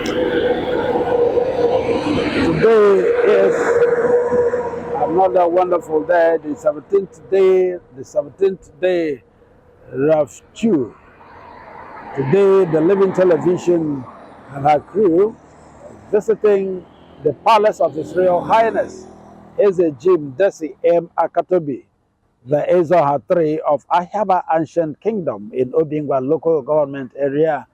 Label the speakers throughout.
Speaker 1: Today is another wonderful day, the 17th day of Chu. Today, the Living Television and her crew visiting the palace of His Royal Highness Eze Jim Desi M. Akatobi, the Ezoha III of Ahiaba Ancient Kingdom in Obingwa local government area.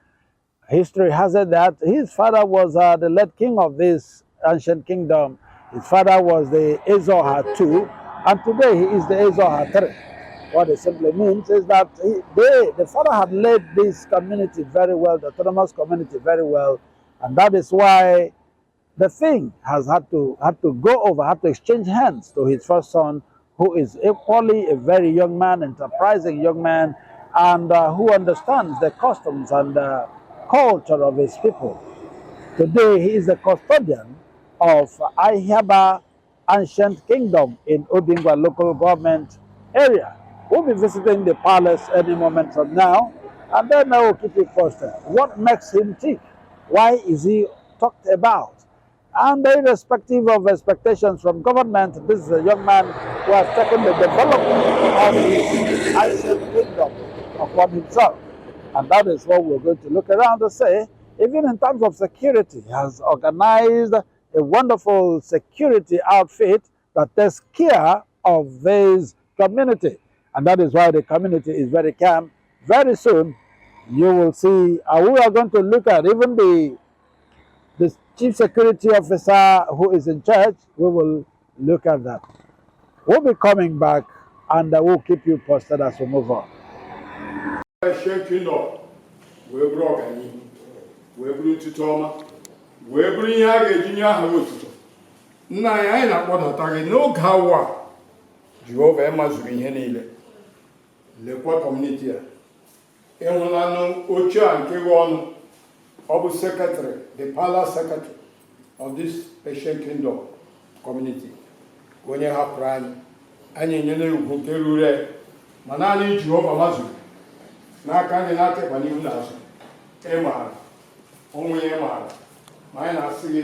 Speaker 1: History has it that his father was the late king of this ancient kingdom. His father was the Ezoha II, and today he is the Ezoha III. What it simply means is that the father had led this community very well, the autonomous community very well, and that is why the thing has had to exchange hands to his first son, who is equally a very young man, enterprising young man, and who understands the customs and culture of his people. Today, he is the custodian of Ahiaba Ancient Kingdom in Obingwa local government area. We'll be visiting the palace any moment from now, and then I will keep you posted. What makes him tick? Why is he talked about? And irrespective of expectations from government, this is a young man who has taken the development of his ancient kingdom upon himself. And that is what we're going to look around and say. Even in terms of security, he has organized a wonderful security outfit that takes care of this community. And that is why the community is very calm. Very soon, you will see, we are going to look at even the chief security officer who is in charge. We will look at that. We'll be coming back and we'll keep you posted as we move on.
Speaker 2: Weburu ntutoma weburu ihe a ga-ejinye aha otuto nna anyị na-akpọdata gị n'oge awa Jehova emazuru ihe niile lekwa kọmuniti a ịhụlanụ oche a nke gị ọnụ ọ bụ secretary, the palace secretary of this ancient kingdom community onye hapụrụ anyị nyere ugwu nke ruru ma naanị Jehova mazuru n'aka gị na-akekwa n'ihu n'azụ ịmara onwe ya maara ma anyị na-asị gị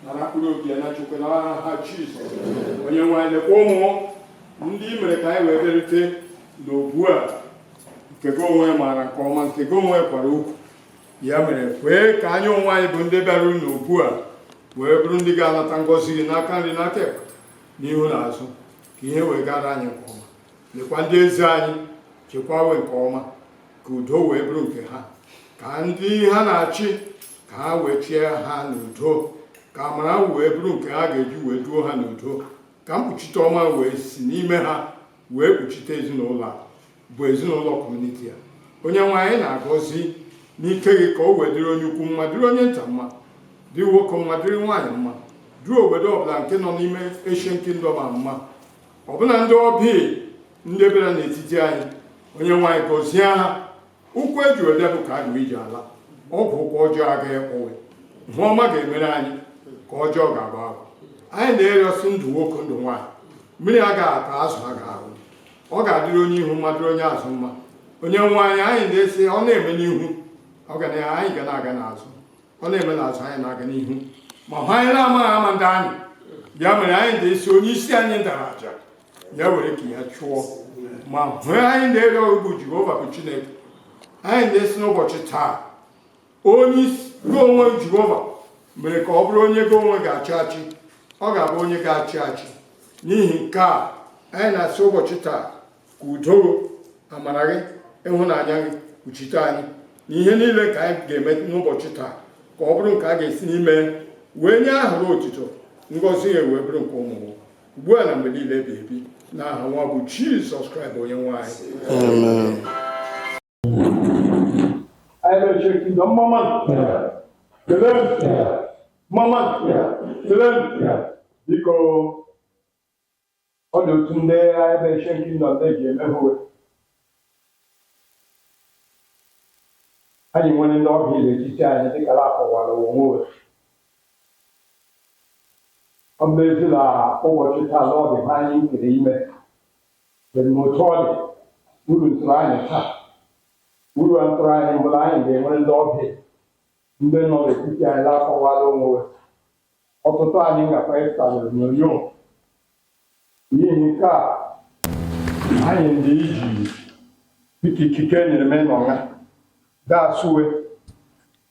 Speaker 2: na mkpụrụ obi ya na Chukwu n'aha Jizọs onye nwe anyị lekwa ụmụ ndị mere ka anyị wee berite n'ogbu a nke gị onwe maara nke ọma nke gị onwe kwara okwu ya mere kwee ka anyị onwe anyị bụ ndị bịara n'ogbu a wee bụrụ ndị ga-anata ngọzi gị n'aka nri n'aka ekpe n'ihu na azụ ka ihe wee gara anyị nke ọma lekwa ndị eze anyị chekwawe nke ọma ka udo wee bụrụ nke ha ka ndị ha na-achị ka ha wee chie ha n'udo ka amara wee bụrụ nke ha ga-eji wee duo ha n'udo ka mkpuchite ọma wee si n'ime ha wee kpuchite ezinụlọ a bụ ezinụlọ kọmuniti a onye nwe anyị na-agọzi n'ike gị ka o wee dịrị onye ukwu mma dịrị onye nta mma dịrị nwoke mma dịrị nwaanyị mma dịrị obodo ọbụla nke nọ n'ime Ancient Kingdom a mma ọbụna ndị ọbịa ndị bịara n'etiti anyị onye nwe anyị gọzie ha ụkwụ eji wede bụ ka a ga iji ala ọgwụ ụkwụ ọjọọ agaghị ekpọwe ihe ọma ga-emere anyị ka ọjọọ ga-agba agba anyị na-eriosi ndụ nwoke ndụ nwaanyị mmiri agaghị ata azụ ha ga-ahụ ọ ga-adịrị onye ihu mma dịrị onye azụ mma onye nwe anyị na-esi ọ na-eme n'ihu anyị ga na-aga n'azụ ọ na-eme n'azụ anyị na-aga n'ihu ma hụ anyị na-amaghị ama ndị anyị ya mere anyị na-esi onye isi anyị dara aja ya were ka ya chụọ ma hụ anyị na-ere ọgụ Jehova bụ Chineke anyị na-esi n'ụbọchị taa onye isi onwe Jehova mere ka ọ bụrụ onye gị onwe ga-achị achị ọ ga-abụ onye ga-achị achị n'ihi nke a anyị na-asị ụbọchị taa ka udo amara gị ịhụnanya gị kpuchite anyị na ihe niile ka anyị ga-eme n'ụbọchị taa ka ọ bụrụ nke a ga-esi n'ime wee nye ahụrụ otito ngọzi ya wee bụrụ nke ụmụ ugbu a na mgbe niile ebi ebi na aha nwa bụ Jizọs Kraịst onye nwe anyị. Amen. Biko ọ dị otu ndị Ancient Kingdom na-eji emeghe anyị nwere ndị ọbịa n'etiti anyị dịka akọwara onwe ọ mezi na ụbọchị taa na ọ dị anyị nkere ime otu ọ dị uru ntụrụ anyị taa uru ntụrụ anyị mbụla anyị ga-enwere ndị ọbịa ndị nọ n'etiti anyị na-akọwara onwe ọtụtụ anyị ngakwa ịta n'onyonyo n'ihi nke a anyị ndị iji ikike na-eme n'ọnya ga-asụwe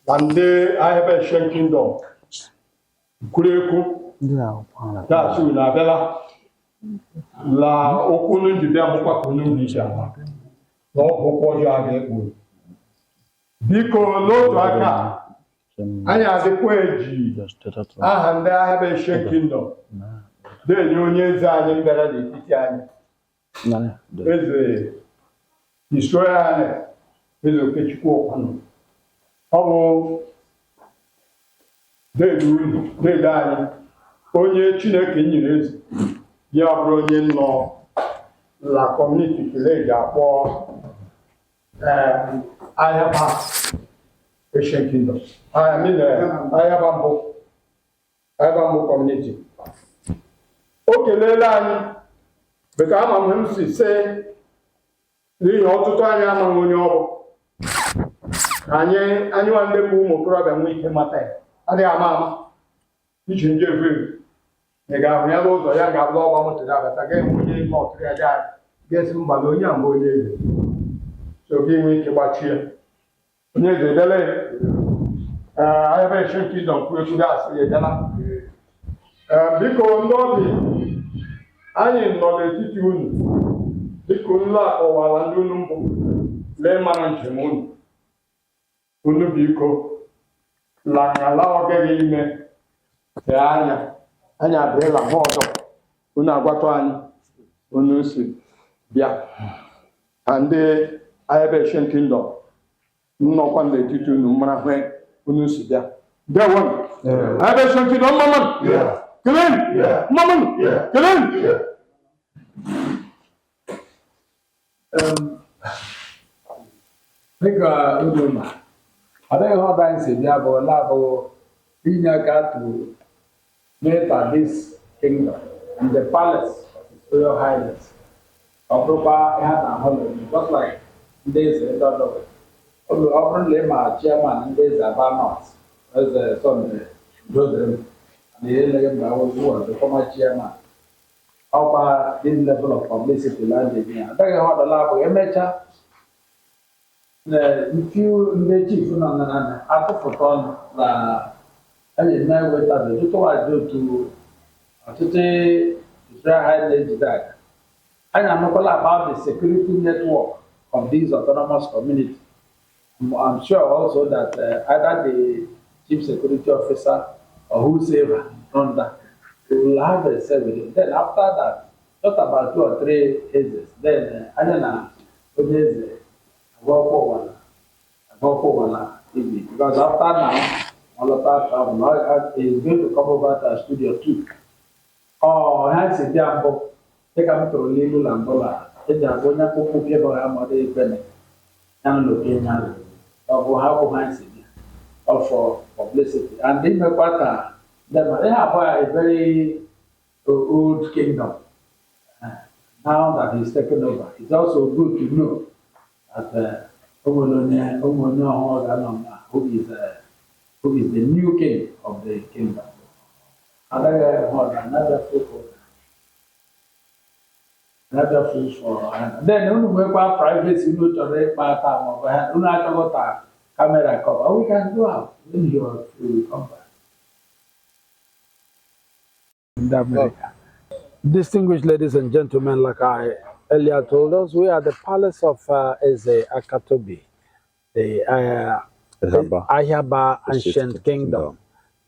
Speaker 2: na ndị Ahiaba Ancient Kingdom kwurekwu ga-asụwe na abịala la okwu njide agbụkwa n'ụlọ isi ala na ọgwụkwọ ọjọọ a ga-ekpu biko n'otu aka anyị adịkwa eji aha ndị Ahiaba Ancient Kingdom na-enye onye eze anyị mbịara n'etiti anyị eze Israel anyị eze Okechukwu Ọkwanụ ọ bụ deede unu deede anyị onye Chineke nyere eze ya bụrụ onye nọ la kọmuniti kele ga-akpọ Ahiaba Ancient Kingdom Ahiaba mbụ kọmuniti o keleela anyị beka ama m si se n'ihi ọtụtụ anyị amaghị onye ọ bụ anyị nwanne bụ ụmụ okorobịa nwee ike mata ya adịghị ama iji nje evu ị ga-ahụ ya n'ụzọ ya ga-abụ ọgba moto ya abata ga-enwe onye ime ọtụrụ ya dị anyị ga-esi mba na onye a mbụ onye eze so gị nwee ike gbachie onye eze edele Ahiaba Ancient Kingdom kwurekwu ga-asị ya edela biko ndị ọbịa anyị nọ n'etiti unu dịka unu akọwara ndị unu mbụ lee mara njem unu biko lakala ọgaghị ime tee anya anyị abịala ha ọzọ unu agwatụ anyị unu si bịa ka ndị Ahiaba Ancient Kingdom nnọkwa n'etiti unu mara hụ unu si bịa dewo Ahiaba Ancient Kingdom mmaman kelen mmaman kelen
Speaker 1: dịka unu ma ọ dịghị ihe ọba anyị si bịa bụ na-abụ inye aka to make this kingdom and the palace of His Royal Highness ọ bụrụkwa ihe a na-ahụ just like ndị eze ndị ọdọ ọ bụrụ na ịma chairman ndị eze Aba North eze Sunday Dodem na ihe eleghị mgbe awụzụ the former chairman ọkwa this level of publicity land ya adịghị ihe ọdọla bụ emechaa ndị chief nọ na atụpụta ọnụ na anyị na-ewetabe tụtụwaji otu ọchịchị Israel Highness ejide aka anyị anụkwala about the security network of these autonomous communities. I'm sure also that either the chief security officer or whosoever run that will have a say with it. Then after that, just about 2 or 3 cases, then because after now, all of that is going to come over to studio 2. Oh, hands in Jambo, take up to Lulu Lambola, take a bona popo people, I'm not a penny, and looking at how hands for publicity. And in the quarter, they have a very old kingdom. Now that he's taken over, it's also good to know that who is the new king of the kingdom. Another food for then when we have privacy, you know, to rate part of our camera cover. We can go out when you are free come back. In America. Distinguished ladies and gentlemen, like I earlier told us, we are the palace of Eze Akatobi, the Ahiaba Ancient Kingdom.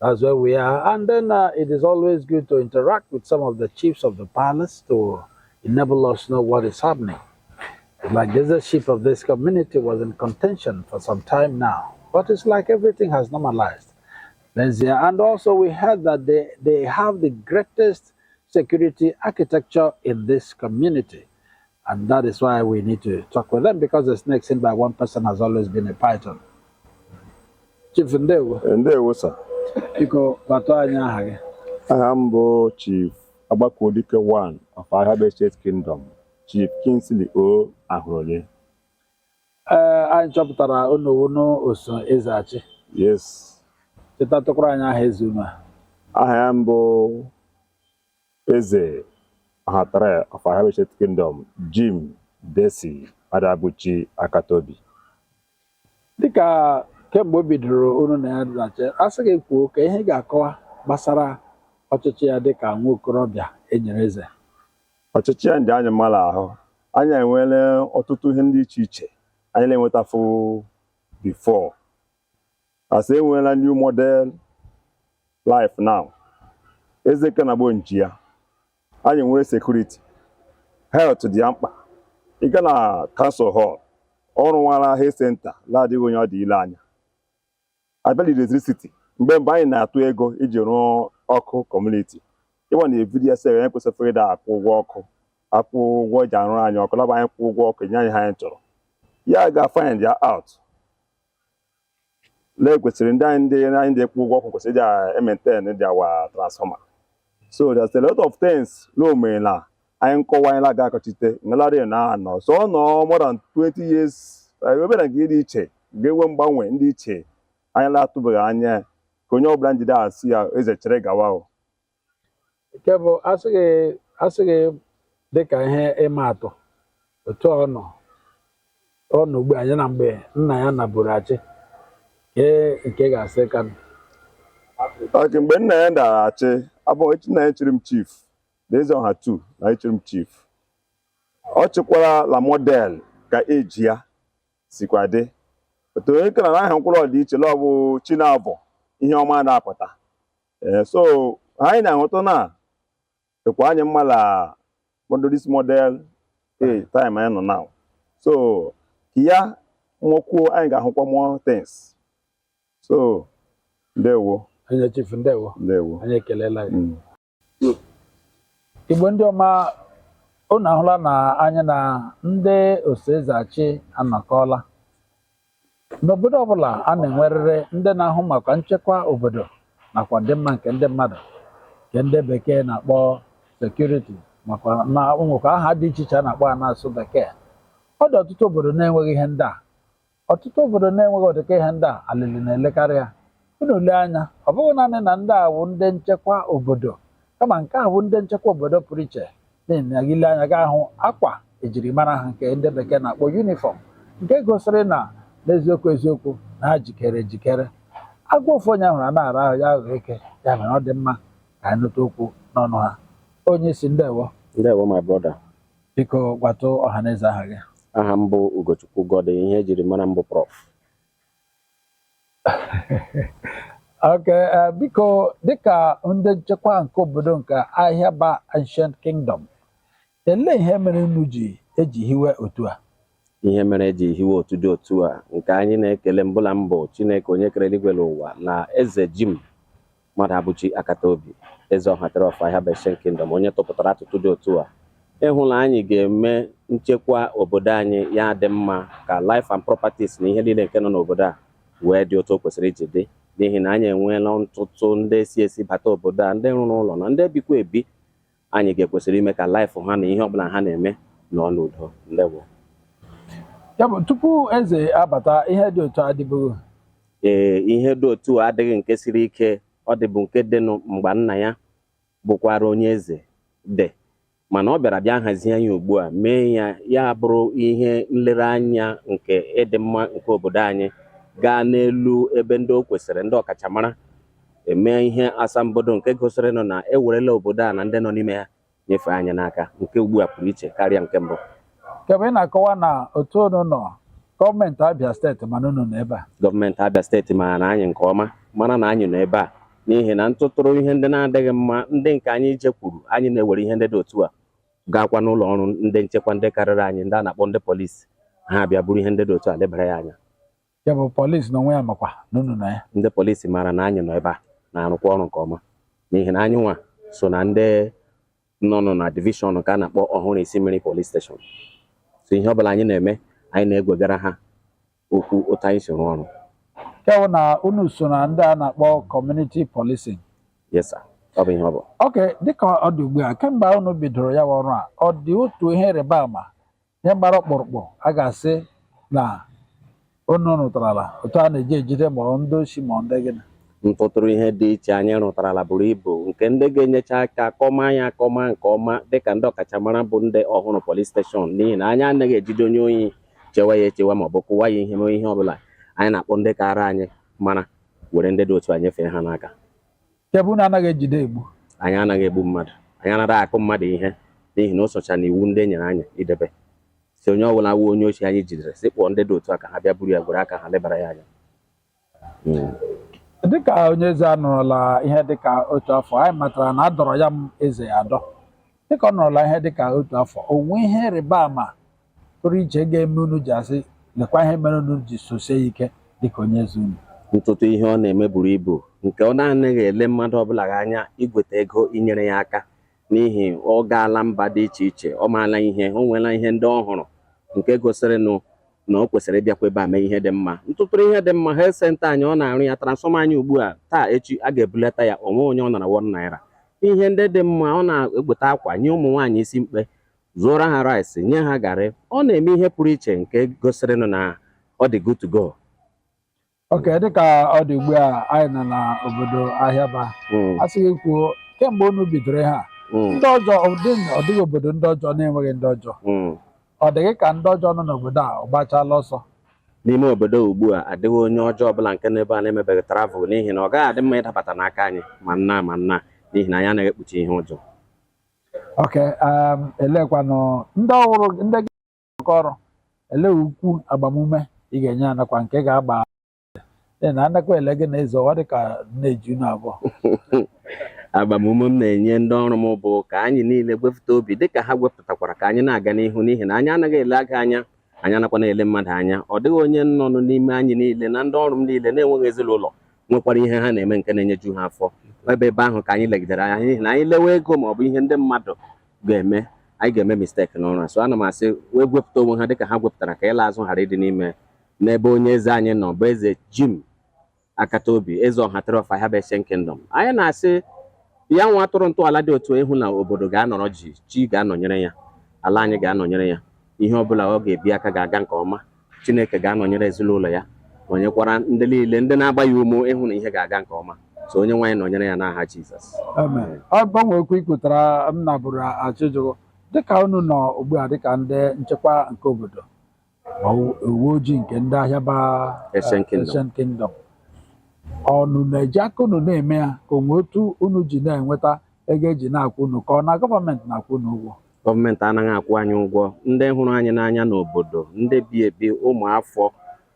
Speaker 1: That's where we are. And then it is always good to interact with some of the chiefs of the palace to enable us know what is happening. Like the leadership of this community was in contention for some time now, but it's like everything has normalized. And also we heard that they have the greatest security architecture in this community. And that is why we need to talk with them, because the snake seen by one person has always been a python. Chief
Speaker 3: Ndewo, sir.
Speaker 1: Iko bato anya hage.
Speaker 3: I am Chief Abakodike 1 of Ahiaba Ancient Kingdom, Chief Kingsley O. Ahurole.
Speaker 1: Anyị chọpụtara unu oso Ezeachi.
Speaker 3: Yes.
Speaker 1: cheta tụkwara anyị aha eze unu a.
Speaker 3: Aha ya mbụ Eze Ahatara of Ahiaba State Kingdom, Jim Desi Adabuchi Akatobi.
Speaker 1: Dịka kemgbe o bidoro unu na ya dache, a sị gị kwuo ka ihe ga-akọwa gbasara ọchịchị ya dịka nwa okorobịa enyere eze.
Speaker 3: Ọchịchị ya ndị anyị mara ahụ, anyị enwere ọtụtụ ihe ndị iche iche anyị na-enwetafụ before. As enwela new model life now. Eze Kenagbo nji ya, anyị nwere security, health dị mkpa. Ị ga na council hall, ọrụ nwara health center na-adịghị onye ọ dị ile anya. Abịa electricity, mgbe anyị na-atụ ego iji rụọ ọkụ community. Ịwa na evidia sere anyị kwesịrị ịda akwụ ụgwọ ọkụ, akwụ ụgwọ eji arụ anyị ọkụ, laba anyị kwụ ụgwọ ọkụ nye anyị ha anyị chọrọ. Ya ga-find ya out. Lee kwesịrị ndị anyị kwụ ụgwọ ọkụ kwesịrị ịdị maintain dị awa transformer. So there's a lot of things no mena anyị nkọwa anyị laga akọchite ngalari na anọ. So ọ nọ more than 20 years ebe na nke dị iche ga-enwe mgbanwe ndị iche anyị na-atụbeghị anya ka onye ọbụla njide asị ya eze chere gawa o.
Speaker 1: Nke bụ asịghị dịka ihe ịma atụ otu ọ nọ ugbu anyị na mgbe nna ya naburu achị nke ga-asị ka
Speaker 3: mgbe nna ya dara achị abụghị echi nna ya chiri m chief Eze Ọha 2 na echiri m chief. Ọ chịkwara la model ka eji ya sikwa dị otu onye kena na aha mkpụrụ ọdị iche la ọ bụ Chinabọ ihe ọma na-apụta. So anyị na-ahụta na ekwa anyị mma la this model time anyị nọ now. So ya nwokwuo anyị ga-ahụkwa more things. So ndewo.
Speaker 1: Onye chief ndewo.
Speaker 3: Ndewo.
Speaker 1: Anyị ekelela gị. Igbo ndị ọma, unu ahụla na anyị na ndị osoeze achị anọkọla. N'obodo ọbụla a na-enwerịrị ndị na-ahụ maka nchekwa obodo nakwa ndị mma nke ndị mmadụ, nke ndị bekee na-akpọ security, makwa na nwekwa aha dị iche iche a na-akpọ ya n'asụ bekee. Ọ dị ọtụtụ obodo na-enweghị ihe ndị a. Ọtụtụ obodo na-enweghị ọdịka ihe ndị a alili na-elekarị ya. Unu lee anya, ọ bụghị naanị na ndị a bụ ndị nchekwa obodo, kama nke a bụ ndị nchekwa obodo pụrụ iche. N'ihi na gị lee anya ga-ahụ akwa ejirimara ha nke ndị bekee na-akpọ uniform, nke gosiri na n'eziokwu na ha jikere ejikere. Agwa ofu onye hụrụ na-ara ahụ ya aghọ eke, ya mere ọ dị mma ka anyị nụta okwu n'ọnụ ha. Onye isi ndewo.
Speaker 4: Ndewo my brother.
Speaker 1: Biko gwatụ ọhaneze aha gị.
Speaker 4: Aha m bụ Ugochukwu Gode, ihe ejiri mara m bụ Prof.
Speaker 1: Okay, biko dịka ndị nchekwa nke obodo nke Ahiaba Ancient Kingdom, elee ihe mere unu eji hiwe otu a?
Speaker 4: Ihe mere eji hiwe otu dị otu a nke anyị na-ekele mbụla mbụ Chineke onye kere eluigwe n'ụwa na eze Jim Adabuchi Akatobi, eze Ọhatara of Ahiaba Ancient Kingdom, onye tụpụtara atụtụ dị otu a. Ịhụla anyị ga-eme nchekwa obodo anyị ya dị mma ka life and properties na ihe niile nke nọ n'obodo a wee dị otu o kwesịrị iji dị. N'ihi na anyị enweela ọtụtụ ndị si bata obodo a, ndị rụrụ ụlọ na ndị bikwa ebi. Anyị ga-ekwesịrị ime ka life ha na ihe ọbụla ha na-eme nọ n'udo. Ndewo.
Speaker 1: Ya bụ tupu eze abata ihe dị otu adịbụghị.
Speaker 4: Ihe dị otu adịghị nke siri ike. Ọ dịbụ nke dị mgbe nna ya bụkwara onye eze dị, mana ọ bịara bịa hazie anyị ugbu a mee ya bụrụ ihe nlereanya nke ịdị mma nke obodo anyị gaa n'elu ebe ndị o kwesịrị, ndị ọkachamara eme ihe asambodo nke gosiri nọ na ewerela obodo a na ndị nọ n'ime ya nyefee anyị n'aka, nke ugbu a pụrụ iche karịa nke mbụ.
Speaker 1: Kebe ị na-akọwa na otu unu nọ gọọmenti Abia steeti mana unu nọ ebe a.
Speaker 4: Gọọmenti Abia steeti mara na anyị nke ọma, mara na anyị nọ ebe a n'ihi na ntụtụrụ ihe ndị na-adịghị mma ndị nke anyị jekwuru, anyị na-ewere ihe ndị dị otu a gaakwa n'ụlọ ọrụ ndị nchekwa ndị karịrị anyị, ndị a na-akpọ ndị polisi, ha bịa bụrụ ihe ndị dị otu a lebara ya anya.
Speaker 1: Ya bụ polisi n'onwe ya makwa n'unu na ya.
Speaker 4: Ndị polisi mara na anyị nọ ebe a na-arụkwa ọrụ nke ọma n'ihi na anyị nwa so na ndị nọ na divishọn ka a na-akpọ ọhụrụ isi mmiri police station. So ihe ọbụla anyị na-eme, anyị na-egwegara ha okwu otu anyị si rụọ ọrụ.
Speaker 1: Ya bụ na unu so na ndị a na-akpọ community policing.
Speaker 4: Yes sir, ọ bụ ihe ọ bụ.
Speaker 1: Okay, dịka ọ dị ugbu a, kemgbe unu bidoro ya ọrụ a, ọ dị otu ihe ịrịba ama, ihe gbara ọkpụrụkpụ a ga-asị na unu rụtarala otu a na-eji ejide ma ndị oshi ma ndị gịnị?
Speaker 4: ntụtụrụ ihe dị iche anyị rụtarala buru ibu nke ndị ga-enyecha aka kọma ya akọma nke ọma dịka ndị ọkachamara bụ ndị ọhụrụ polis steshọn, n'ihi na anyị anaghị ejide onye ohi chewa ya echewa ma ọ bụ kụwa ya ihe ihe ọbụla. Anyị na-akpọ ndị kara anyị mara were ndị dị otu a nyefee ha n'aka.
Speaker 1: Kebu na anaghị ejide egbu.
Speaker 4: Anyị anaghị egbu mmadụ, anyị anaghị akụ mmadụ ihe n'ihi na o socha na iwu ndị e nyere anyị idebe. Si onye ọbụla wuo onye ochi anyị jidere si kpọọ ndị dị otu a ka ha bịa buru ya gwere aka ha lebara ya anya.
Speaker 1: Dịka onye eze anọrọla ihe dịka otu afọ, anyị matara na adọrọ ya m eze adọ. Dịka ọ nọrọla ihe dịka otu afọ, onwe ihe rịba ama pụrụ iche ga-eme unu ji asị lekwa ihe mere unu ji sosie ike dịka onye eze unu?
Speaker 4: Ntụtụ ihe ọ na-eme buru ibu nke ọ na-anaghị ele mmadụ ọbụla anya igweta ego inyere ya aka, n'ihi ọ gaala mba dị iche iche, ọ maala ihe, o nwela ihe ndị ọhụrụ nke gosiri na o kwesịrị ịbịakwa ebe a mee ihe dị mma. Ntụtụrụ ihe dị mma, health center anyị ọ na-arụ ya, transfọma anyị ugbu a taa echi a ga-ebulata ya, onwe onye ọ nara 1 naira. Ihe ndị dị mma, ọ na-egbute akwa nye ụmụ nwaanyị isi mkpe, zụọra ha rice, nye ha garị. Ọ na-eme ihe pụrụ iche nke gosiri na ọ dị good to go.
Speaker 1: Ok, dịka ọ dị ugbu a anyị nọ n'obodo Ahiaba, a sịghị kwuo kemgbe unu bidoro ha ndị ọjọọ, ọ dịghị obodo ndị ọjọọ na-enweghị ndị ọjọọ. Ọ dịghị ka ndị ọjọọ nọ n'obodo a ọ gbachala ọsọ?
Speaker 4: N'ime obodo ugbu a adịghị onye ọjọọ ọbụla nke n'ebe a na-emebeghị travel, n'ihi na ọ gaghị adị mma ịdabata n'aka anyị ma nna n'ihi na anyị anaghị ekpuchi ihe ụjọ.
Speaker 1: Ok, elekwanụ ndị ọhụrụ ndị ga-akọ ọrụ, ele ukwu agbamume ị ga-enye ya nakwa nke ga-agba na anakwa ele gị na-ezo ọ dị ka na-eju abụọ?
Speaker 4: Agbamume m na-enye ndị ọrụ m bụ ka anyị niile gwepụta obi dịka ha gwepụtakwara, ka anyị na-aga n'ihu, n'ihi na anyị anaghị ele aga anya, anyị anakwa na-ele mmadụ anya. Ọ dịghị onye nọ n'ime anyị niile na ndị ọrụ m niile na-enweghị ezinụlọ nwekwara ihe ha na-eme nke na-enyeju ha afọ. Ebe ahụ ka anyị legidere anya, n'ihi na anyị lewe ego ma ọ bụ ihe ndị mmadụ ga-eme, anyị ga-eme misteki n'ọrụ. So ana m asị wee gwepụta onwe ha dịka ha gwepụtara, ka ịla azụ ghara ịdị n'ebe onye eze anyị nọ bụ eze Jim Akatobi, eze ọhatara of Ahiaba Kingdom. Anyị na-asị ya nwa atụrụ ntọala dị otu ịhụ na obodo ga-anọrọ chi ga-anọnyere ya, ala anyị ga-anọnyere ya, ihe ọbụla ọ ga-ebi aka ga-aga nke ọma. Chineke ga-anọnyere ezinụlọ ya, nọnyekwara ndị niile ndị na-agba ya ume ịhụ na ihe ga-aga nke ọma. So onye nwaanyị nọnyere ya n'aha Jizọs.
Speaker 1: Amen. Ọ gbanwekwa ikwutara m na bụrụ achịjụ dịka unu nọ ugbu a dịka ndị nchekwa nke obodo, uwe ojii nke ndị Ahiaba Asian Kingdom, ọnụ na-eji aka unu na-eme ya ka onwe otu unu ji na-enweta ego eji na-akwụ unu, ka ọ na gọọmenti na-akwụ unu ụgwọ?
Speaker 4: Gọọmenti anaghị akwụ anyị ụgwọ. Ndị hụrụ anyị n'anya n'obodo, ndị bi ebi, ụmụafọ,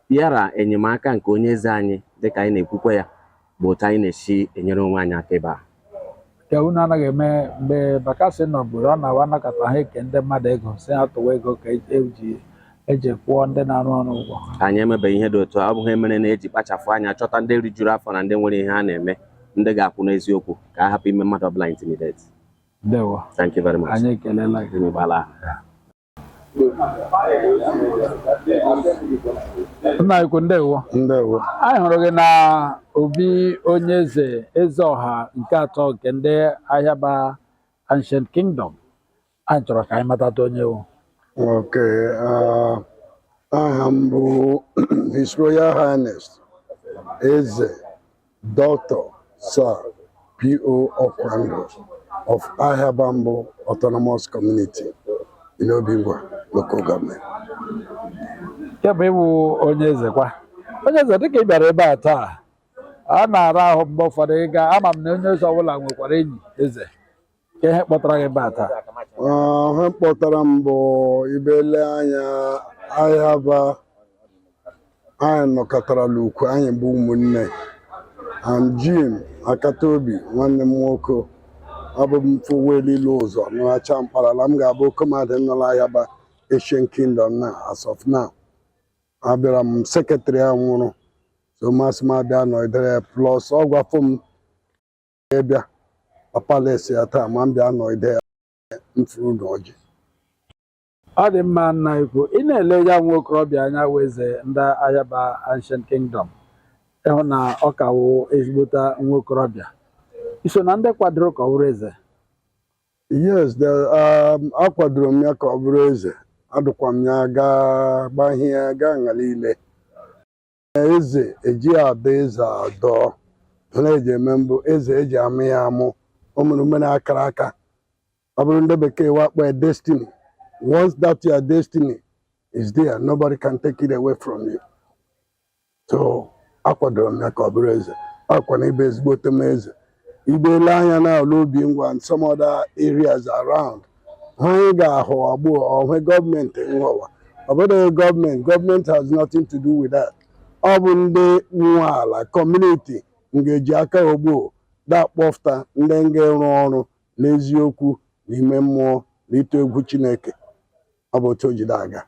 Speaker 4: yara enyemaka nke onye eze anyị dịka anyị na-ekwukwe ya, bụ otu anyị na-esi enyere onwe anyị aka ebe a.
Speaker 1: Ka unu anaghị eme mgbe bakasị n'obodo, ọ na-awa nakọta ha eke ndị mmadụ ego, si ha tụwa ego ka eji kwụọ ndị na-arụ ọrụ ụgwọ?
Speaker 4: Anyị emebeghị ihe dị otu a. Ọ bụghị mere na-eji kpachapụ anya chọta ndị rijuru afọ na ndị nwere ihe ha na-eme, ndị ga-akwụ n'eziokwu, ka a hapụ ime mmadụ ọbụla intimidate.
Speaker 1: Ndewo.
Speaker 4: Thank you very much.
Speaker 1: Anyị ekelela gị. Nna ikwu ndewo.
Speaker 5: Ndewo.
Speaker 1: Anyị hụrụ gị na obi onye eze ọha nke atọ nke ndị Ahiaba Ancient Kingdom. Anyị chọrọ ka anyị matata onye wụ.
Speaker 5: Okay, aha m bụ His Royal Highness Eze Dr. Sir P.O. Okwando of Ahiaba Autonomous Community in Obingwa Local Government.
Speaker 1: Kemgbe ịbụ onye eze kwa, onye eze dịka ị bịara ebe a taa, a na-ara ahụ mgbe ụfọdụ ịga, ama m na onye eze ọbụla nwekwara enyi eze. Ka ihe kpọtara gị ebe a taa?
Speaker 5: Ihe kpọtara m bụ ibele anya Ahiaba, anyị nọkọtara l'ukwu, anyị bụ ụmụnne. And Jim Akatobi, nwanne m nwoke, abụ m fụwelile ụzọ n'acha mkparala, m ga-abụ kọmandị nọ Ahiaba Asian Kingdom na as of now. Abịara m sekretrị a nwụrụ, so masị m abịa nọidere, plus ọ gwafọ m ịbịa palesi ya taa, ma m bịa nọide ya mfuru n'ọjị.
Speaker 1: Ọ dị mma nna ikwu, ị na-ele ya nwa okorobịa anya wụ eze ndị Ahiaba Ancient Kingdom, ịhụ na ọ ka wụ ezigbota nwa okorobịa. Iso na ndị kwadoro ka ọ bụrụ eze?
Speaker 5: Yes, akwadoro m ya ka ọ bụrụ eze. Adụkwa m ya gaa gbahie gaa nga niile. Eze eji ada eze adọ. na-eji eme mbụ eze eji amụ ya amụ o mere umere akara aka ọ bụrụ ndị bekee wakpo destiny. Once that your destiny is there, nobody can take it away from you. So akwadoro m ya ka ọ bụrụ eze, akwa na ibe ezigbo tem eze. Ibele anya na ala obi ngwa and some other areas around, ha anyị ga-ahụ agbụọ ọhwe gọọmenti nhọwa obodo gọọmenti has nothing to do with that. Ọ bụ ndị nwe ala kọmuniti nga-eji aka ogbo dakpọfta ndị nga-arụ ọrụ n'eziokwu n'ime mmụọ na ito egwu Chineke. Ọ bụ otu o jide aga.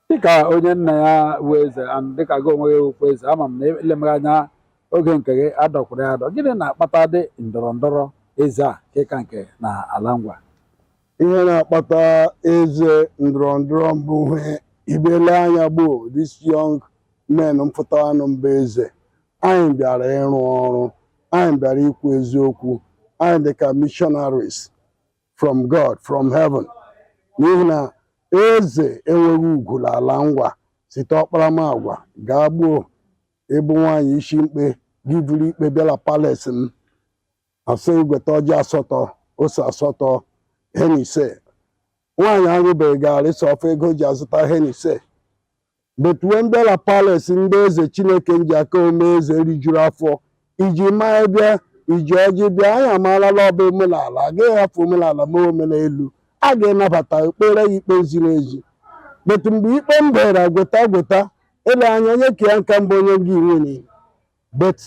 Speaker 1: Dịka onye nna ya bụ eze dịka gị onwe gị wụkwa eze, ama m na elemere anya oge nke gị adọkwuru ya adọ, gịnị na-akpata dị ndọrọ ndọrọ eze a ịka nke na ala ngwa?
Speaker 5: Ihe na-akpata eze ndọrọ ndọrọ mbụ ihe ibele anya gboo this young men mfụta anụ mba eze, anyị bịara ịrụ ọrụ, anyị bịara ikwu eziokwu, anyị dịka missionaries from God, from heaven. N'ihi na eze enweghị ugwu n'ala ngwa site ọkparamagwa gaa gboo ịbụ nwaanyị isi mkpe gị buru ikpe bịala palace m asị igweta ọjị asatọ ose asatọ hen ise. Nwaanyị aṅụbeghị garị sọ ofe ego ji azụta hen ise. But when bịala palace ndị eze Chineke nji aka ome eze rijuru afọ iji maa bịa iji ọjị bịa, anyị amarala ọba omenala, agaghị hafụ omenala ma omena elu, a ga-anabata ekpere ya ikpe ziri ezi. But mgbe ikpe m bere gweta ele anya onye ka ya nka mbụ onye gị nwere. But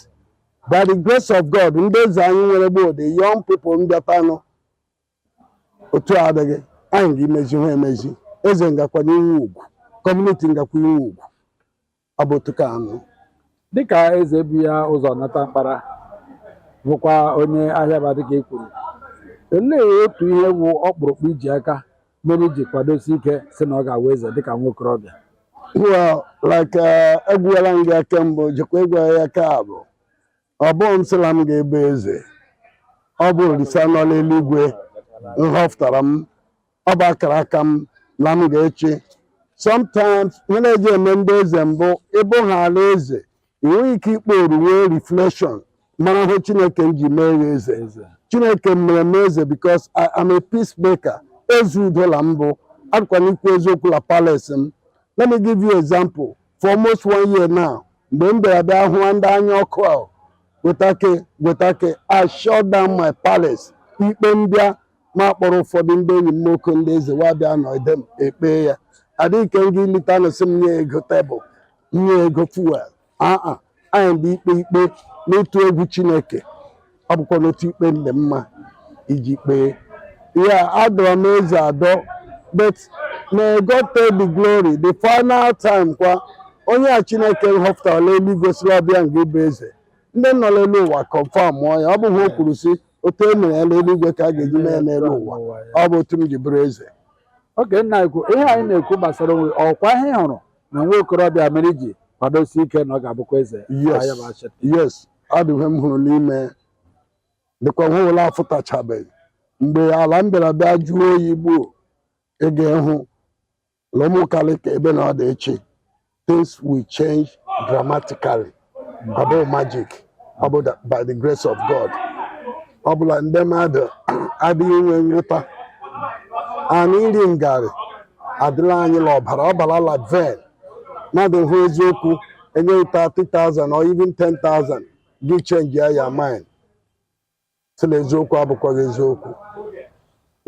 Speaker 5: by the grace of God, ndị eze anyị nwere gboo the young people mbịatanụ otu adịghị, anyị ga-emezi ha emezi. Eze ngakwa n'inwe ugwu, kọmuniti ngakwa inwe ugwu. Ọ bụ otu ka anụ.
Speaker 1: Dịka eze bu ya ụzọ nata mkpara bụkwa onye Ahiaba dịka e kwuru, olee otu ihe bụ ọkpụrụkpụ iji aka mere iji kwadosi ike si na ọ ga-awụ eze dịka nwokorobịa?
Speaker 5: Well, like egwuela m gị aka mbụ jikwa egwu ya ka abụ ọ bụ m sịla m ga-ebe eze, ọ bụ Olise nọ n'eluigwe nhọpụtara m, ọ bụ akara aka m na m ga-echi. Sometimes ihe na-eji eme ndị eze mbụ ịbụ ha ala eze enweghị ike ikpe oruwe reflection mara ihe Chineke ji mee ya eze. Chineke mere m eze because I am a peacemaker. Eze udola mbụ akwana ikwu eziokwu la palace m. Let me give you example. For almost 1 year now, mgbe m bịara bịa hụ ndị anya ọkụ ahụ gwetake I shut down my palace. Ikpe mbịa ma kpọrọ ụfọdụ ndị enyi m nwoke ndị eze wa bịa nọdụ m ekpe ya. Adịghị ka m gị lita na sị m nye ego tebụl, nye ego fuel. Anyị dị ikpe n'otu egwu Chineke. Ọ bụkwa n'otu ikpe ndị mma iji kpee. Yeah, adọrọ m eze adọ, but may God take the glory. The final time kwa onye a Chineke họpụtara n'eluigwe sịrị ọbịa nga ịbụ eze, ndị nọ n'elu ụwa confirm ya. Ọ bụ ha o kwuru sị otu e mere ya n'eluigwe ka a ga-eji mee ya n'elu ụwa. Ọ bụ otu m ji bụrụ eze.
Speaker 1: Oge nna ekwu ihe anyị na-ekwu gbasara onwe ọkwa ihe hụrụ na nwa okorobịa mere iji kwadosi ike na ọ ga-abụkwa eze?
Speaker 5: Yes, adịghị m hụrụ n'ime dịkwa nwa ụlọ afụtachabeghị. Mgbe ala m bịara bịa jụọ oyi gboo, ị ga-ehụ lụmụkarị ka ebe na ọ dị echi. Things will change dramatically. Ọ bụ magic. Ọ bụ by the grace of God. Ọ bụla ndị mmadụ adịghị nwe nghọta, anyị iri ngarị adịla anyị la ọbara la ven. Mmadụ hụ eziokwu enye 30,000 or even 10,000 gị change ya mind. Sịla eziokwu abụkwaghị eziokwu.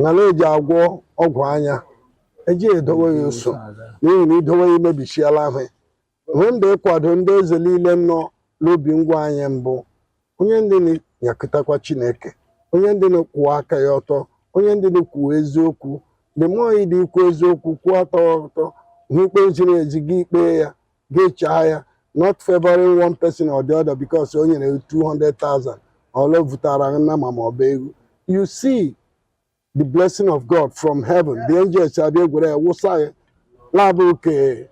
Speaker 5: Ngala eji agwọ ọgwụ anya eji edowe ya ụsọ n'ihi na idowe ya imebisiala ahụ. Hụ ndị ịkwado ndị eze niile nọ n'obi ngwa anyị mbụ, onye ndị na-nyakịtakwa Chineke, onye ndị na-ekwuwa aka ya ọtọ, onye ndị na-ekwuwa eziokwu. The more ị dị ikwu eziokwu kwuo ọtọ hụ ikpe ziri ezi gị ikpe ya ga-echaa ya, not favoring one person or the other because o nyere 200,000 or vụtara nna ma ọ bụ ego. You see the blessing of God from heaven. The angels abịa gwere wụsa ya labụ ke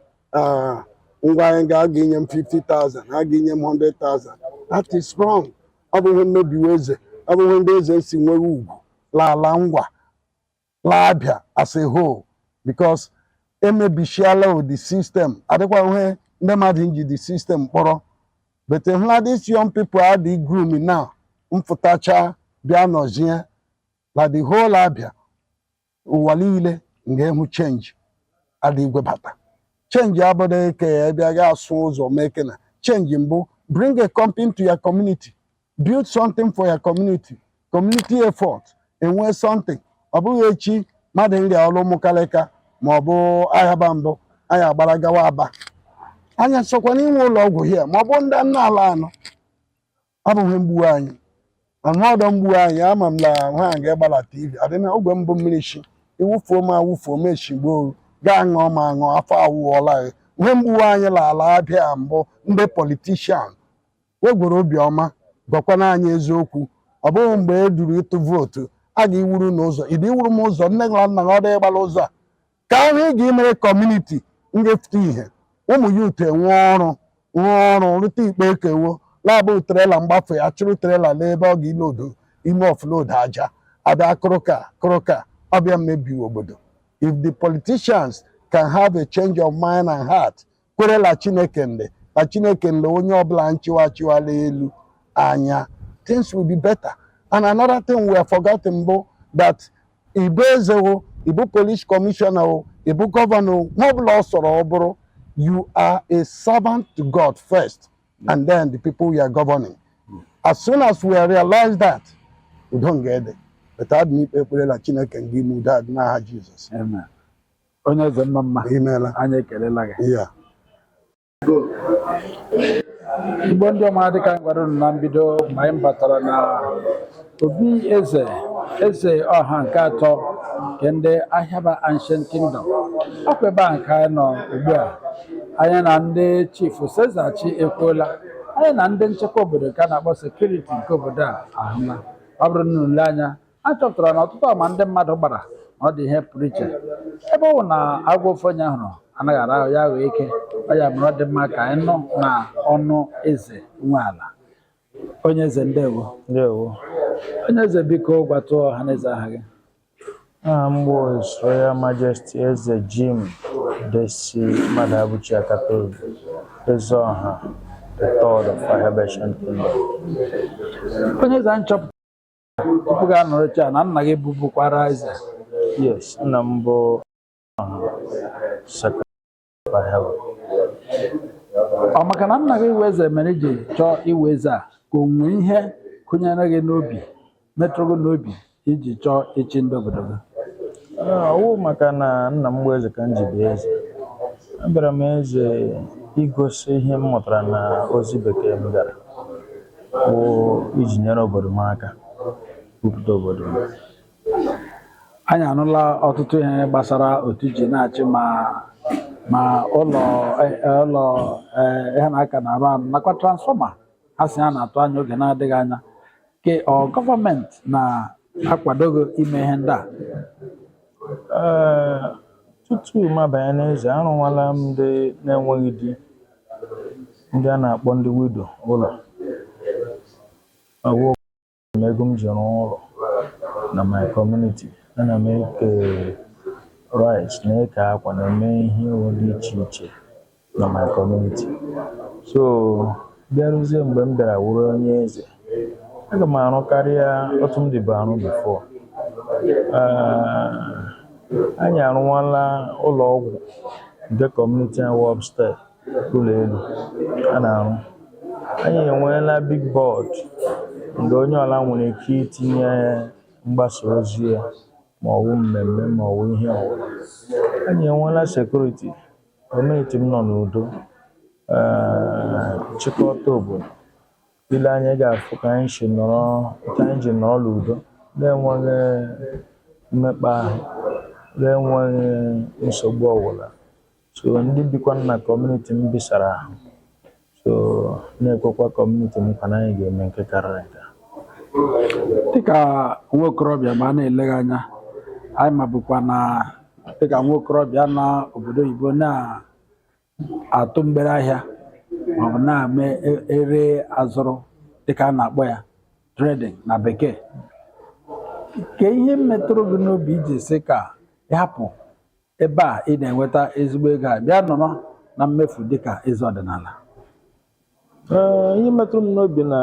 Speaker 5: ngwa anyị ga-enye m 50,000, ha ga-enye m 100,000. That is wrong. Ọ bụ ihe mmebiwe eze, ọ bụ ihe ndị eze si nwere ugwu n'ala ngwa laabịa as a whole because emebisiala the system. Adịkwa ihe ndị mmadụ ji the system kpọrọ. But these young people are the grooming now. Mfutacha bia nozie like the whole Abia walile ngemu change adi gwebata. Change abode ke ebia ga asu ụzọ making change mbo. Bring a company to your community. Build something for your community. Community effort. Enwe something. Ọ bụghị echi mmadụ nri ọrụ mụkalịka ma ọ bụ Ahiaba mbụ anyị agbara gawa Aba. Anya sokwa n'inwe ụlọ ọgwụ hie ma ọ bụ ndị nna ala anọ. Ọ bụ ihe mgbu anyị. Ọnọdụ mgbu anyị ama m na nwa ga-agbala TV. Adịna ogwe mbụ mmiri shi. Iwufuo ma awufuo ma eshigbo gaa ṅụọ ma ṅụọ afọ awụọla ya. Ihe mgbu anyị la Abịa mbụ ndị politishan wegwere obiọma gwakwana anyị eziokwu. Ọ bụghị mgbe e duru ịtụ vootu a ga-iwuru n'ụzọ ịdị iwuru m ụzọ nne gị nna ọ dị ịgbala ụzọ a ka ahụ ị ga-emere kọmuniti ngefute ihe ụmụ ya ute rụọ ọrụ rute ikpe ekewo labụ trela mgbafe ya chụrụ trela n'ebe ọ ga-ilodo ime ọfload aja abịa kụrụka ọbịa mmebi obodo. If the politicians can have a change of mind and heart kwerela Chineke nle na Chineke nle onye ọbụla nchiwala elu anya, things will be better. And another thing we have forgotten that Ibezewo, Ibu police commissioner, Ibu governor, you are a servant to God first, and then the people you are governing. As soon as we realize that, we don't get it. But I need people like Chineke can give me that now, Jesus.
Speaker 1: Amen. Onye eze mma
Speaker 5: Amen.
Speaker 1: anyị ekelela gị.
Speaker 5: Yeah.
Speaker 1: Igbo ndị ọma dịka gwara unu na mbido ma anyị batara na obi eze ọha nke atọ nke ndị Ahiaba Ancient Kingdom. Ọkwa ebe a nke anyị nọ ugbu a, anyị na ndị chief Sezachi ekwuola, anyị na ndị nchekwa obodo nke a na-akpọ sekuriti nke obodo a ahụla. Ọ bụrụ na ule anya a chọpụtara na ọtụtụ ọma ndị mmadụ gbara na ọ dị ihe pụrụ iche ebe ọ bụ na agwọ ofe onye hụrụ anaghị ara ahụ ya wee ike. Ọ ya mere ọ dị mma ka anyị nọ na ọnụ eze nwe ala. Onye eze ndewo.
Speaker 6: Ndewo.
Speaker 1: Onye eze biko gwatụ ọha na eze aha gị.
Speaker 6: Aha m bụ His Royal Majesty Eze Jim Desi Madabuchi Akatobi, Eze ọha the third of Ahiaba Ancient Kingdom.
Speaker 1: Onye eze nchọpụta tupu ga anọrọcha na nna gị bụbukwara eze.
Speaker 6: Yes, nna m bụ second of Ahiaba.
Speaker 1: Ọ maka na nna gị iwe eze mere iji chọọ iwe eze a ka o nwee ihe kụnyere gị n'obi metụrụ gị n'obi iji chọọ ịchị ndị obodo gị?
Speaker 6: Ọwụ maka na nna m bụ eze ka m ji bịa eze. Abịara m eze igosi ihe m mụtara na ozi bekee m gara bụ iji nyere obodo m aka kwupụta obodo m.
Speaker 1: Anyị anụla ọtụtụ ihe gbasara otu ji na-achị ma ụlọ ihe na-aka na arụ arụ nakwa transfọma ha si ha na-atụ anya oge na-adịghị anya ke ọ gọọmenti na-akwadoghị ime ihe ndị a.
Speaker 6: Tutu m abanye n'eze arụwala m ndị na-enweghị di, ndị a na-akpọ ndị widow ụlọ. Ọwụ ego m ji rụọ ụlọ na my community. Ana m eke rice, na-eke akwa, na-eme ihe dị iche iche na my community. So bịarụzie mgbe m bịara wụrụ onye eze, aga m arụ karịa otu m dịbụ arụ before. Anyị arụwala ụlọ ọgwụ nke community and upstairs, ụlọ elu a na-arụ. Anyị enweela big board mgbe onye ọla nwere ike itinye mgbasa ozi ya ma ọ bụ mmemme ma ọ bụ ihe ọbụla. Anyị enweela sekuriti, community m nọ n'udo, chịkọta obodo. Ile anyị ga-afụ ka anyị ji nọrọ n'udo, na-enweghị mmekpa ahụ, na-enweghị nsogbu ọbụla. So ndị bikwa na community m bisara ahụ, so na-ekwekwa community m ka anyị ga-eme nke karịrị nke.
Speaker 1: Dịka nwa okorobịa ma a na-eleghị anya, anyị ma bụkwa na dịka nwa okorobịa na obodo oyibo na-atụ mgbere ahịa maọbụ na-eme ere azụrụ dịka a na-akpọ ya trading na bekee. Ke ihe metụrụ gị n'obi iji sị ka ịhapụ ebe a ị na-enweta ezigbo ego a bịa nọrọ na mmefu dịka eze ọdịnala?
Speaker 6: Ihe metụrụ m n'obi na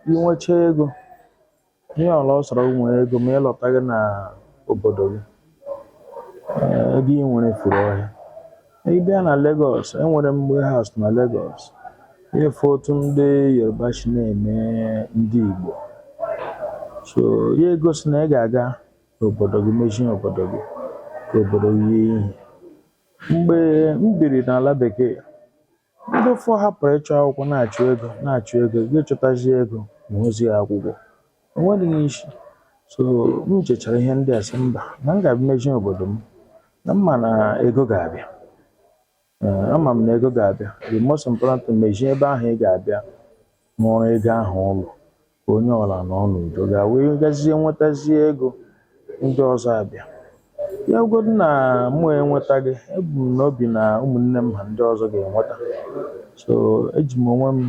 Speaker 6: inwecha ego, ihe ọla ọ sọrọ nwee ego ma ịlọta gị na obodo gị, ego ị nwere furu ọhịa. Ị bịa na Lagos, enwere m warehouse na Lagos, ịfụ otu ndị Yoruba si na-eme ndị Igbo. So ya egosi na ị ga-aga n'obodo gị mechie obodo gị ka obodo gị yie ihe. Mgbe m biri n'ala bekee, ndị ụfọ hapụrụ ịchọ akwụkwọ na-achụ ego gị chọtazi ego ma ozi akwụkwọ, o nweghị isi. So m chechara ihe ndị a sị mba, na m ga-abịa mechie obodo m, na mma na ego ga-abịa. Ama m na ego ga-abịa. The most important mechie ebe ahụ ị ga-abịa n'ọrụ ego ahụ ụlọ ka onye ọla nọ n'udo ga wee gazie nwetazie ego ndị ọzọ abịa. Ya bụgodu na mụ enwetaghị, ebu m n'obi na ụmụnne m ha ndị ọzọ ga-enweta. So eji m onwe m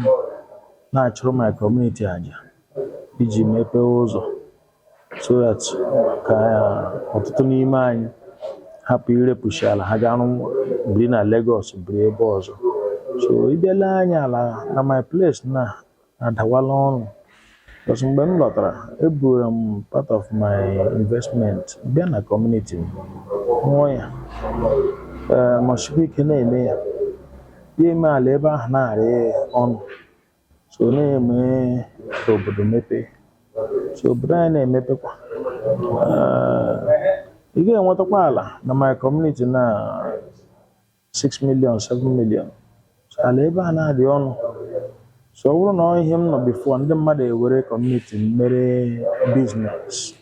Speaker 6: na-achụrụ my community aja iji mepee ụzọ so that ka ọtụtụ n'ime anyị hapụ irepụchi ala ha ga-arụ biri na Lagos biri ebe ọzọ. So ịbịala anya ala na my place na-adawala ọnụ. Because mgbe m lọtara, eburu m part of my investment bịa na community m nwụọ ya, ma sikwa ike na-eme ya eme ala ebe ahụ na-arị ọnụ. So na-eme ka obodo mepee. So obodo anyị na-emepekwa, ị ga-enwetakwa ala na my community na 6 million 7 million. So ala ebe a na-adị ọnụ. So ọ bụrụ na ihe m nọ before, ndị mmadụ ewere community mere business,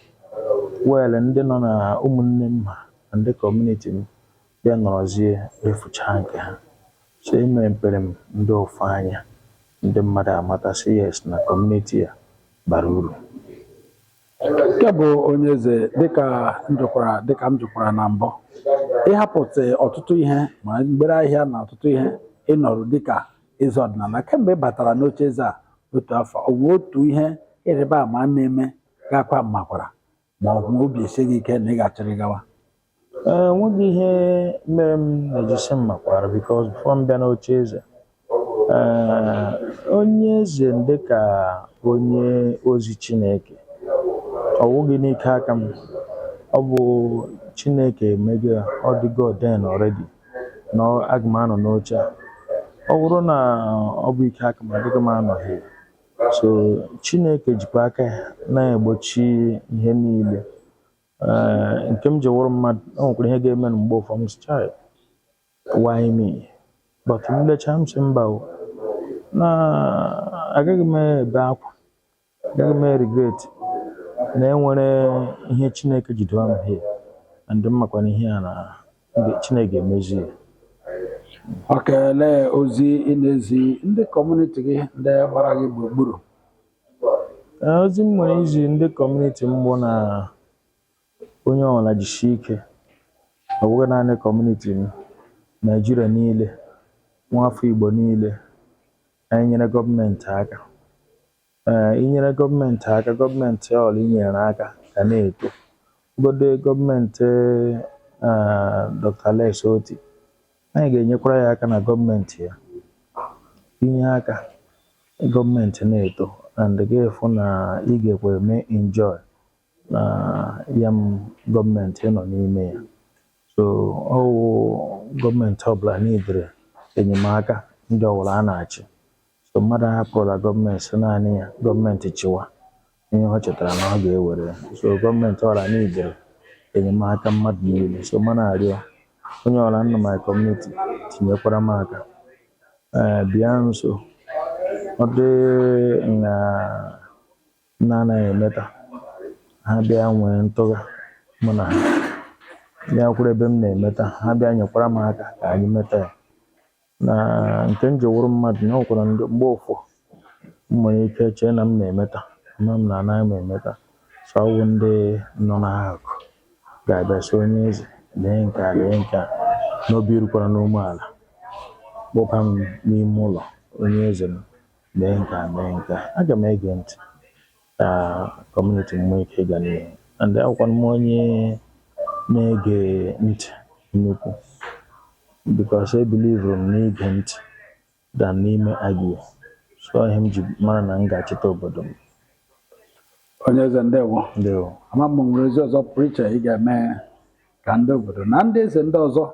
Speaker 6: well ndị nọ na ụmụnne m na ndị community m bịa nọrọzie efucha nke ha. So emepere m ndị ofu anya, ndị mmadụ amatasị yes na community ya bara uru.
Speaker 1: Nke bụ onye eze, dịka m jụkwara na mbụ, ịhapụta ọtụtụ ihe ma mgbere ahịa na ọtụtụ ihe ịnọrụ dịka eze ọdịnala kemgbe ị batara n'oche eze a otu afọ, ọ bụ otu ihe ịrịba ama na-eme gakwa makwara ma ọ bụ obi esi gị ike na ị ga-achịrị gawa?
Speaker 6: Nweghị ihe mere m na-ejisi m makwara, because before m bịa n'oche eze, onye eze dịka onye ozi Chineke, ọ wụghị n'ike aka m, ọ bụ Chineke emego, ọ dịgo ordained already na aga m anọ n'oche a. Ọ bụrụ na ọ bụ ike aka m, adịghị m anọghị. So Chineke jikwa aka ya na-egbochi ihe niile. Nke m ji wụrụ mmadụ, o nwekwara ihe ga-eme na mgbe ụfọdụ m sị child why me, but mlecha m sị mba na agaghị m ebe akwa, agaghị m regret na enwere ihe Chineke ji doa m here, na ndị mmakwana ihe a na Chineke emezi ya.
Speaker 1: Ọ kelee ozi ị na-ezi ndị kọmuniti gị ndị gbara gị gburugburu?
Speaker 6: Ozi m nwere izi ndị kọmuniti m bụ na onye ọbụla jisie ike, ọ bụghị naanị kọmuniti m, Naịjirịa niile, nwafọ Igbo niile, anyị nyere gọọmenti aka. Inyere gọọmenti aka, gọọmenti ọbụla inyere aka ga na-eto. Obodo gọọmenti Dr. Alex Oti, anyị ga-enyekwara ya aka na gọọmenti ya. Inye aka gọọmenti na-eto, and ga-efu na ị ga-ekwe eme enjoy na ya gọọmenti nọ n'ime ya. So ọwụ gọọmenti ọbụla n'idere enyemaka ndị ọbụla a na-achị. So mmadụ ahapụrụla gọọmenti si naanị ya gọọmenti chịwa ihe ọ chetara na ọ ga-ewere. So gọọmenti ọbụla n'idere enyemaka mmadụ niile. So mmadụ arịọ onye ọbụla nọ my community tinyekwara m aka, bịa nso. Ọ dị na anaghị emeta ha bịa nwee ntụgha mụ na ha, bịa kwuru ebe m na-emeta ha bịa nyekwara m aka ka anyị meta ya. Na nke m ji wụrụ mmadụ na ọkwara ndị mgbe ụfọ m nwere ike chee na m na-emeta, ama m na anaghị m emeta. So ọ bụ ndị nọ n'akụ ga-abịa sị onye eze lee nke a lee nke a, n'obi rukwara n'umeala kpọba m n'ime ụlọ, onye eze m mee nke a mee nke a. Aga m ege ntị ka kọmuniti m nwee ike ịga n'ihu. And akwụkwara m onye na-ege ntị nnukwu, because I believe m n'ige ntị than n'ime agụ. so ihe m ji mara na m ga-achịta obodo m.
Speaker 1: onye eze ndewo
Speaker 6: Ndewo.
Speaker 1: ama m nwere ozi ọzọ pụrụ iche ị ga-eme ka ndị obodo na ndị eze ndị ọzọ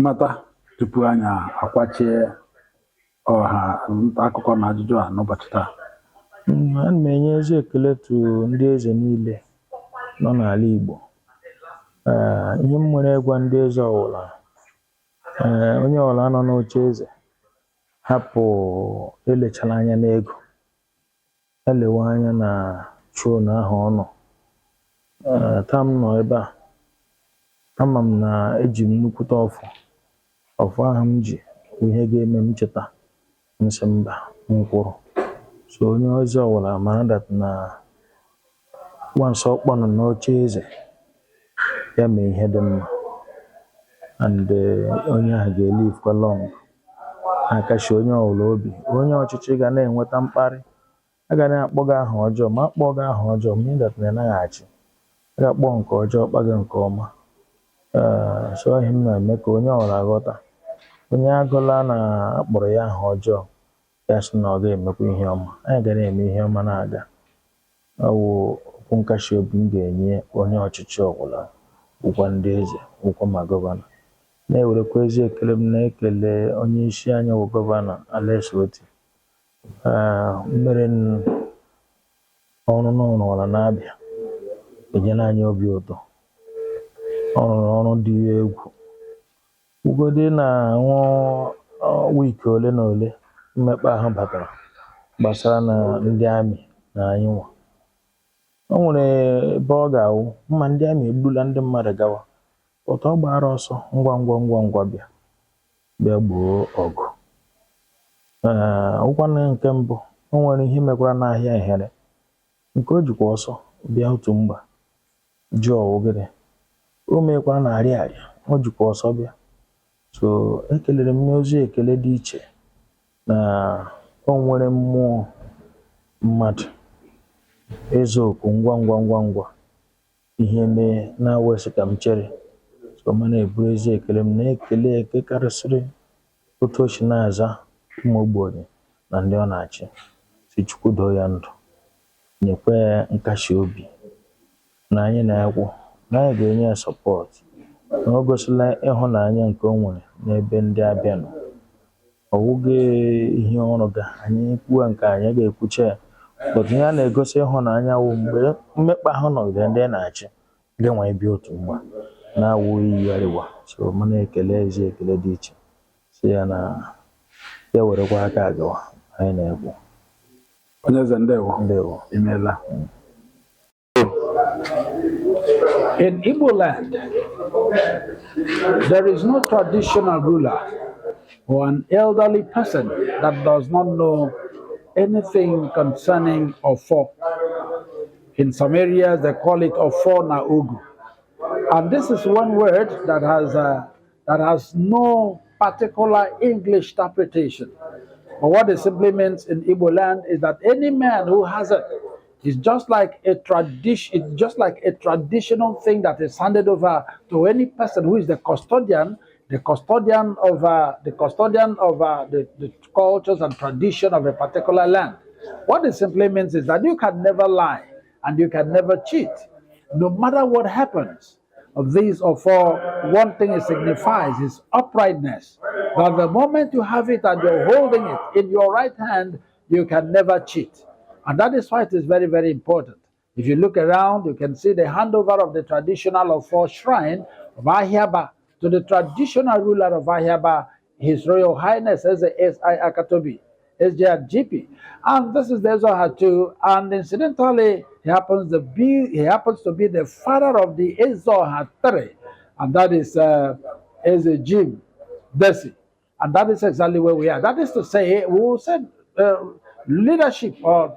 Speaker 1: mata tupu anyị akwachie ọha nta akụkọ na ajụjụ a n'ụbọchị taa.
Speaker 6: Ana m enye ezi ekele tu ndị eze niile nọ n'ala Igbo. Ihe m nwere ịgwa ndị eze ọwụla, onye ọwụla nọ n'oche eze hapụ elechala anya n'ego, elewe anya na tron ahụ ọ nọ. Taa m nọ ebe a, ama m na eji m nnukwute ọfọ ahụ m ji bụ ihe ga-eme m cheta nsị mba nkwụrụ. So onye ozi ọwụla mara dat na once ọkpọ nọ n'oche eze ya mee ihe dị mma, and onye ahụ ga-elive kwa long. Akashi onye ọwụla obi, onye ọchịchị ga na-enweta mkparị, a ga na-akpọ gị aha ọjọọ, ma akpọ gị aha ọjọọ ma dat na ịnaghị achị, a ga-akpọ nke ọjọọ kpa gị nke ọma. So ihe m na-eme ka onye ọwụla ghọta, onye agụla na akpọrọ ya aha ọjọọ ya sị na ọ ga-emekwa ihe ọma. Anyị ga na-eme ihe ọma na-aga. Ọ wụ okwu nkashi obi m ga-enye onye ọchịchị ọbụla, ụkwa ndị eze, ụkwa ma gọvanọ. Na-ewerekwa ezi ekele m na-ekele onye isi anyị bụ gọvanọ Alex Oti. Mmere ọrụ n'ụlọ na-abịa enyela anyị obi ụtọ. Ọ rụrụ ọrụ dị egwu. Ugodi na wiiki ole na ole mmekpa ahụ batara gbasara na ndị amị na anyị nwa. O nwere ebe ọ ga-awụ mma ndị amị egbula ndị mmadụ gawa, ụtọ ọ gbara ọsọ ngwa bịa gboo ọgụ. Ụkwana nke mbụ, o nwere ihe mekwara n'ahịa Ihere nke o jikwa ọsọ bịa otu mgba jụọ ọwụgịrị, o mekwara na arịa o jikwa ọsọ bịa. So ekelere m ozi ekele dị iche na o nwere mmụọ mmadụ eze okwu ngwa ihe mee na wesi ka m chere. So mana ebu ezi ekele m na-ekele eke karịsịrị otu o si na-aza ụmụ ogbenye na ndị ọ na-achị, si Chukwu doo ya ndụ, nyekwe nkashi obi na anyị na-ekwu na anyị ga-enye ya sọpọt, na o gosila ịhụnanya nke o nwere n'ebe ndị abịa nọ. Ọ wụghị ihe ọrụ ga anyị kwuo nke anyị ga-ekwucha ya, but ihe a na-egosi ịhụnanya wụ mgbe mmekpa ahụ nọgidere ndị na-achị ga-enwe ibi otu mgba na-awụ iyigharịwa. So mana ekele ezi ekele dị iche si ya na ya werekwa aka agawa anyị na-ekwu.
Speaker 1: Onye eze ndewo imeela. In Igbo land, there is no traditional ruler or an elderly person that does not know anything concerning Ofo. In some areas, they call it Ofo na Ugu. And this is one word that has no particular English interpretation. But what it simply means in Igbo land is that any man who has it is just like a tradition. It's just like a traditional thing that is handed over to any person who is the custodian of the cultures and tradition of a particular land. What it simply means is that you can never lie and you can never cheat, no matter what happens. Of these or four, one thing it signifies is uprightness. That the moment you have it and you're holding it in your right hand, you can never cheat. And that is why it is very, very important. If you look around, you can see the handover of the traditional of four shrine of Ahiaba to the traditional ruler of Ahiaba, His Royal Highness Eze S.I. Akatobi, SJGP. And this is the Ezoha too. And incidentally, he happens to be the father of the Ezoha 3, and that is Eze Jim Desi. And that is exactly where we are. That is to say, we will say leadership or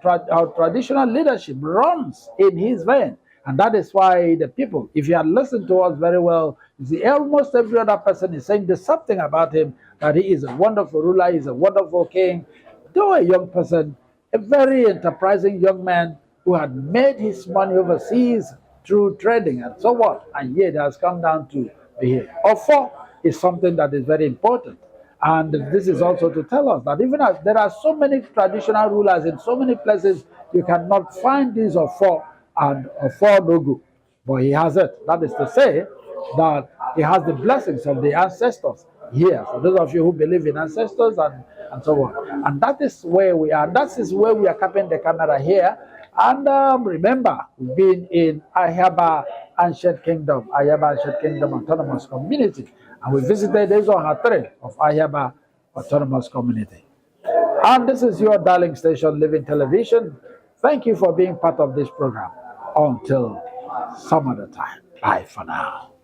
Speaker 1: traditional leadership runs in his vein. And that is why the people, if you had listened to us very well, you see almost every other person is saying there's something about him, that he is a wonderful ruler, he's a wonderful king. Though a young person, a very enterprising young man who had made his money overseas through trading and so on, and yet has come down to be here. Ofo is something that is very important. And this is also to tell us that even as there are so many traditional rulers in so many places, you cannot find these or four and or four no go. But he has it. That is to say that he has the blessings of the ancestors here. For those of you who believe in ancestors and so on. And that is where we are. That is where we are capping the camera here. And remember, we've been in Ahiaba Ancient Kingdom, Ahiaba Ancient Kingdom Autonomous Community. And we visited Ezoha 3 of Ahiaba Autonomous Community. And this is your darling station, Living Television. Thank you for being part of this program. Until some other time. Bye for now.